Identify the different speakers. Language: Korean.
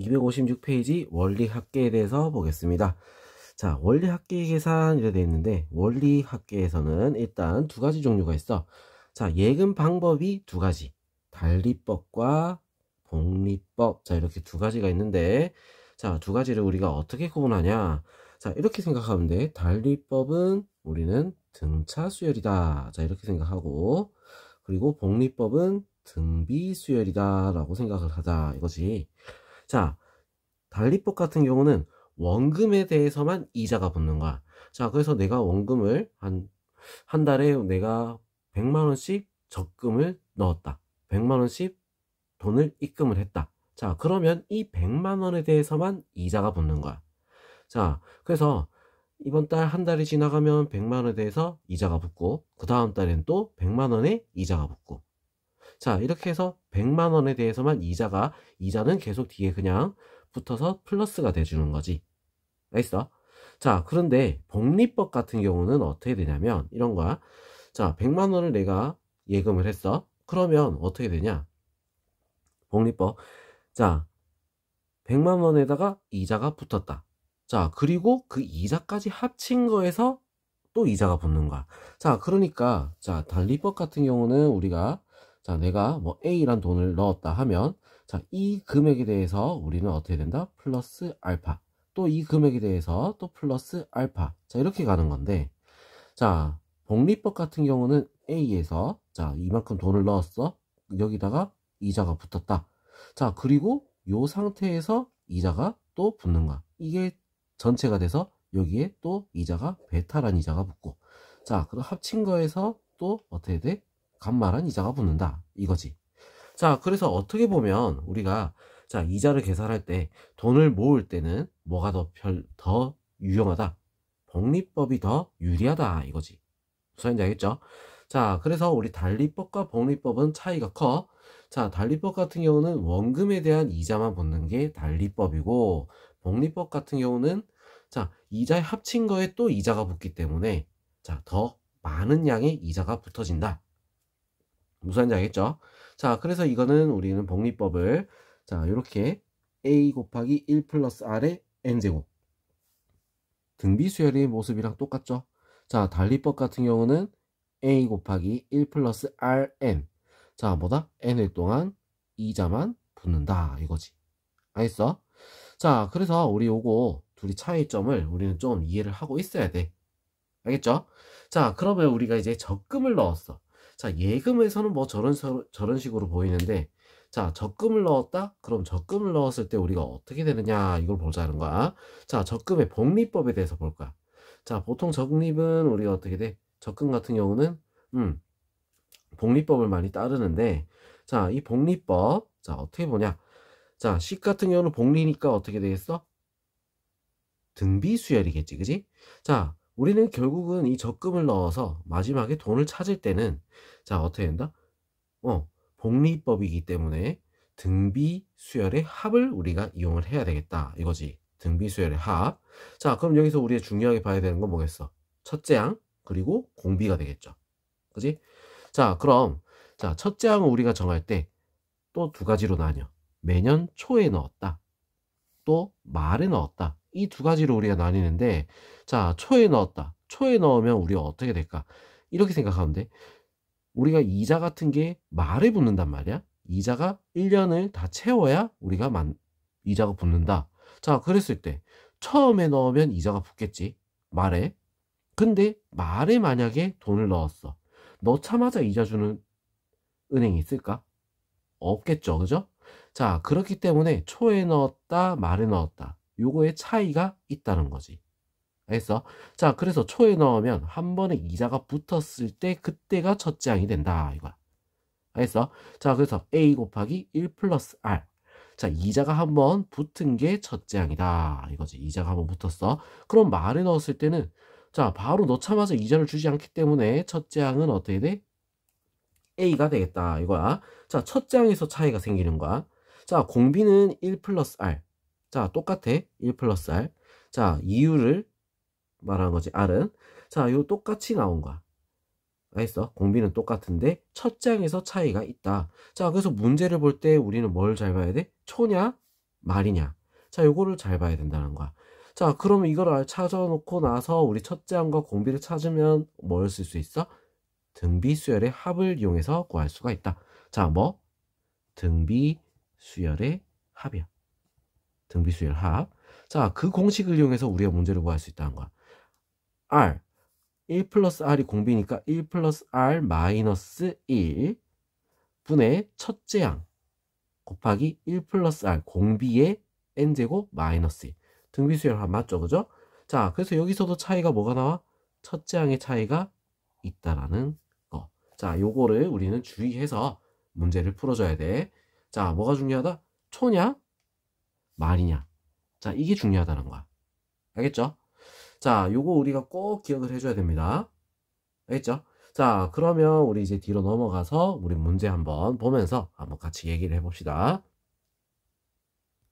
Speaker 1: 256페이지 원리합계에 대해서 보겠습니다. 자, 원리합계 계산 이렇게 되어 있는데, 원리합계에서는 일단 두 가지 종류가 있어. 자, 예금 방법이 두 가지. 달리법과 복리법. 자, 이렇게 두 가지가 있는데, 자, 두 가지를 우리가 어떻게 구분하냐. 자, 이렇게 생각하면 돼. 달리법은 우리는 등차 수열이다. 자, 이렇게 생각하고, 그리고 복리법은 등비 수열이다 라고 생각을 하자 이거지. 자, 달리법 같은 경우는 원금에 대해서만 이자가 붙는 거야. 자, 그래서 내가 원금을 한 달에 내가 100만원씩 적금을 넣었다. 100만원씩 돈을 입금을 했다. 자, 그러면 이 100만원에 대해서만 이자가 붙는 거야. 자, 그래서 이번 달 한 달이 지나가면 100만원에 대해서 이자가 붙고, 그 다음 달엔 또 100만원의 이자가 붙고. 자, 이렇게 해서 100만원에 대해서만 이자는 계속 뒤에 그냥 붙어서 플러스가 돼주는 거지. 알겠어? 자, 그런데 복리법 같은 경우는 어떻게 되냐면 이런 거야. 자, 100만원을 내가 예금을 했어. 그러면 어떻게 되냐? 복리법. 자, 100만원에다가 이자가 붙었다. 자, 그리고 그 이자까지 합친 거에서 또 이자가 붙는 거야. 자, 그러니까 자, 달리법 같은 경우는 우리가 자, 내가 뭐 A란 돈을 넣었다 하면 자, 이 금액에 대해서 우리는 어떻게 된다? 플러스 알파. 또 이 금액에 대해서 또 플러스 알파. 자, 이렇게 가는 건데, 자, 복리법 같은 경우는 A에서 자, 이만큼 돈을 넣었어. 여기다가 이자가 붙었다. 자, 그리고 요 상태에서 이자가 또 붙는 거야. 이게 전체가 돼서 여기에 또 이자가 베타란 이자가 붙고, 자, 그럼 합친 거에서 또 어떻게 돼? 감마란 이자가 붙는다 이거지. 자, 그래서 어떻게 보면 우리가 자, 이자를 계산할 때 돈을 모을 때는 뭐가 더 유용하다? 복리법이 더 유리하다 이거지. 무슨 말인지 알겠죠? 자, 그래서 우리 달리법과 복리법은 차이가 커. 자, 달리법 같은 경우는 원금에 대한 이자만 붙는 게 달리법이고, 복리법 같은 경우는 자, 이자에 합친 거에 또 이자가 붙기 때문에 자, 더 많은 양의 이자가 붙어진다. 무슨 말인지 알겠죠? 자, 그래서 이거는 우리는 복리법을 자, 이렇게 a 곱하기 1 플러스 r의 n제곱 등비 수열의 모습이랑 똑같죠? 자, 달리법 같은 경우는 a 곱하기 1 플러스 rn 자, 뭐다? n일 동안 이자만 붙는다 이거지. 알겠어? 자, 그래서 우리 요거 둘이 차이점을 우리는 좀 이해를 하고 있어야 돼. 알겠죠? 자, 그러면 우리가 이제 적금을 넣었어. 자, 예금에서는 뭐 저런 식으로 보이는데, 자, 적금을 넣었다? 그럼 적금을 넣었을 때 우리가 어떻게 되느냐, 이걸 보자는 거야. 자, 적금의 복리법에 대해서 볼 거야. 자, 보통 적립은 우리가 어떻게 돼? 적금 같은 경우는, 복리법을 많이 따르는데, 자, 이 복리법, 자, 어떻게 보냐. 자, 식 같은 경우는 복리니까 어떻게 되겠어? 등비 수열이겠지, 그지? 자, 우리는 결국은 이 적금을 넣어서 마지막에 돈을 찾을 때는 자, 어떻게 된다? 복리법이기 때문에 등비 수열의 합을 우리가 이용을 해야 되겠다 이거지. 등비 수열의 합. 자, 그럼 여기서 우리가 중요하게 봐야 되는 건 뭐겠어? 첫째 양 그리고 공비가 되겠죠. 그지? 자, 그럼 자, 첫째 양은 우리가 정할 때 또 두 가지로 나뉘어. 매년 초에 넣었다. 또 말에 넣었다. 이 두 가지로 우리가 나뉘는데, 자, 초에 넣었다. 초에 넣으면 우리가 어떻게 될까? 이렇게 생각하면 돼. 우리가 이자 같은 게 말에 붙는단 말이야. 이자가 1년을 다 채워야 우리가 이자가 붙는다. 자, 그랬을 때 처음에 넣으면 이자가 붙겠지. 말에. 근데 말에 만약에 돈을 넣었어. 넣자마자 이자 주는 은행이 있을까? 없겠죠. 그죠? 자, 그렇기 때문에 초에 넣었다, 말에 넣었다. 요거의 차이가 있다는 거지. 알겠어? 자, 그래서 초에 넣으면 한 번에 이자가 붙었을 때 그때가 첫째 항이 된다. 이거야. 알겠어? 자, 그래서 a 곱하기 1 플러스 r. 자, 이자가 한 번 붙은 게 첫째 항이다. 이거지. 이자가 한 번 붙었어. 그럼 말에 넣었을 때는 자, 바로 넣자마자 이자를 주지 않기 때문에 첫째 항은 어떻게 돼? a가 되겠다. 이거야. 자, 첫째 항에서 차이가 생기는 거야. 자, 공비는 1 플러스 r. 자, 똑같아. 1 플러스 r. 자, 이유를 말하는 거지. r은. 자, 요 똑같이 나온 거야. 알겠어? 공비는 똑같은데 첫 장에서 차이가 있다. 자, 그래서 문제를 볼 때 우리는 뭘 잘 봐야 돼? 초냐? 말이냐. 자, 요거를 잘 봐야 된다는 거야. 자, 그러면 이걸 찾아놓고 나서 우리 첫째 항과 공비를 찾으면 뭘 쓸 수 있어? 등비수열의 합을 이용해서 구할 수가 있다. 자, 뭐? 등비수열의 합이야. 등비수열 합. 자, 그 공식을 이용해서 우리가 문제를 구할 수 있다는 거야. R. 1 플러스 R이 공비니까 1 플러스 R 마이너스 1 분의 첫째 항 곱하기 1 플러스 R 공비의 n제곱 마이너스 1. 등비수열 합 맞죠? 그죠? 자, 그래서 여기서도 차이가 뭐가 나와? 첫째 항의 차이가 있다라는 거. 자, 요거를 우리는 주의해서 문제를 풀어줘야 돼. 자, 뭐가 중요하다? 초냐? 말이냐? 자, 이게 중요하다는 거야. 알겠죠? 자, 요거 우리가 꼭 기억을 해줘야 됩니다. 알겠죠? 자, 그러면 우리 이제 뒤로 넘어가서 우리 문제 한번 보면서 한번 같이 얘기를 해봅시다.